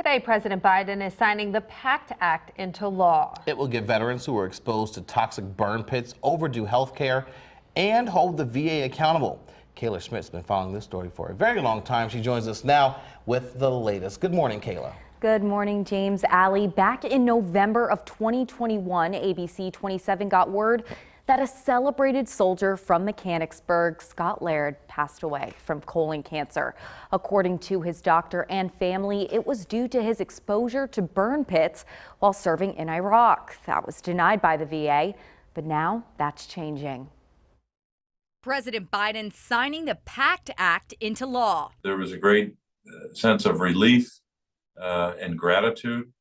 Today, President Biden is signing the PACT Act into law. It will give veterans who are exposed to toxic burn pits overdue health care and hold the VA accountable. Kayla Schmidt's been following this story for a very long time. She joins us now with the latest. Good morning, Kayla. Good morning, James. Allie, back in November of 2021, ABC 27 got word that a celebrated soldier from Mechanicsburg, Scott Laird, passed away from colon cancer. According to his doctor and family, it was due to his exposure to burn pits while serving in Iraq. That was denied by the VA, but now that's changing. President Biden signing the PACT Act into law. There was a great sense of relief and gratitude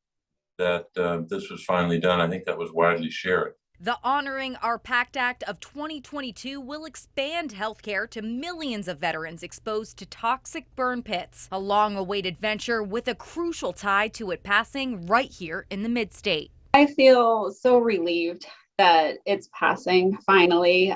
that this was finally done. I think that was widely shared. The Honoring Our PACT Act of 2022 will expand health care to millions of veterans exposed to toxic burn pits, a long-awaited venture with a crucial tie to it passing right here in the mid-state. I feel so relieved that it's passing finally,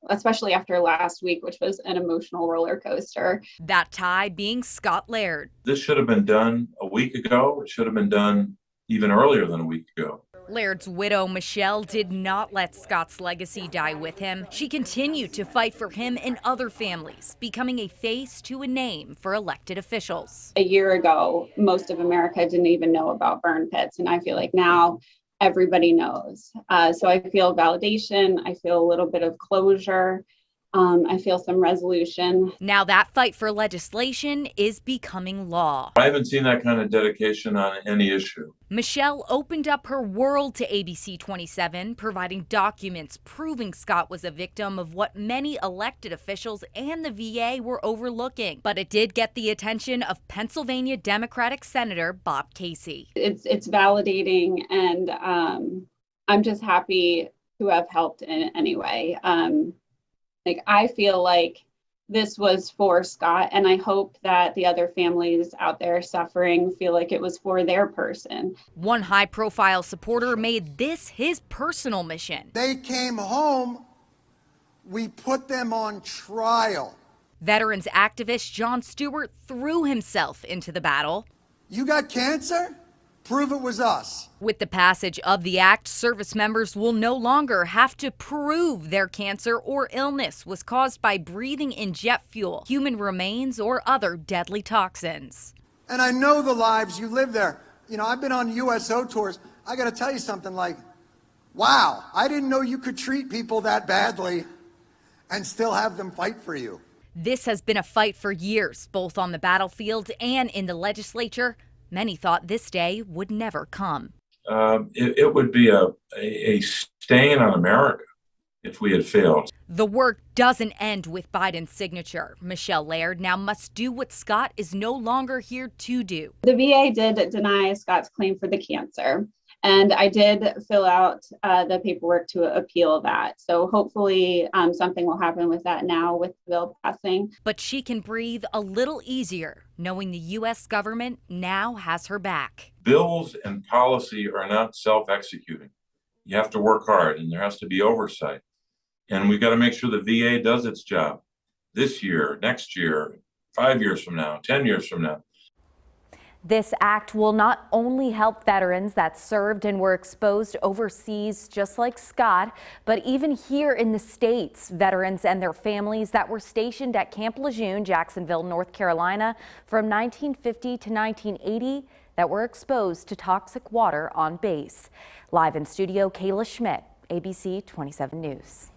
especially after last week, which was an emotional roller coaster. That tie being Scott Laird. This should have been done a week ago. It should have been done even earlier than a week ago. Laird's widow, Michelle, did not let Scott's legacy die with him. She continued to fight for him and other families, becoming a face to a name for elected officials. A year ago, most of America didn't even know about burn pits, and I feel like now everybody knows. So I feel validation. I feel a little bit of closure. I feel some resolution. Now that fight for legislation is becoming law. I haven't seen that kind of dedication on any issue. Michelle opened up her world to ABC 27, providing documents proving Scott was a victim of what many elected officials and the VA were overlooking. But it did get the attention of Pennsylvania Democratic Senator Bob Casey. It's validating, and I'm just happy to have helped in any way. I feel like this was for Scott, and I hope that the other families out there suffering feel like it was for their person. One high-profile supporter made this his personal mission. They came home, we put them on trial. Veterans activist John Stewart threw himself into the battle. You got cancer? Prove it was us. With the passage of the act, service members will no longer have to prove their cancer or illness was caused by breathing in jet fuel, human remains, or other deadly toxins. And I know the lives you live there. You know, I've been on USO tours. I got to tell you something like, wow, I didn't know you could treat people that badly and still have them fight for you. This has been a fight for years, both on the battlefield and in the legislature. Many thought this day would never come. It would be a stain on America if we had failed. The work doesn't end with Biden's signature. Michelle Laird now must do what Scott is no longer here to do. The VA did deny Scott's claim for the cancer, and I did fill out the paperwork to appeal that. So hopefully something will happen with that now with the bill passing. But she can breathe a little easier knowing the U.S. government now has her back. Bills and policy are not self-executing. You have to work hard, and there has to be oversight. And we've got to make sure the VA does its job this year, next year, 5 years from now, 10 years from now. This act will not only help veterans that served and were exposed overseas just like Scott, but even here in the States, veterans and their families that were stationed at Camp Lejeune, Jacksonville, North Carolina from 1950 to 1980 that were exposed to toxic water on base. Live in studio, Kayla Schmidt, ABC 27 News.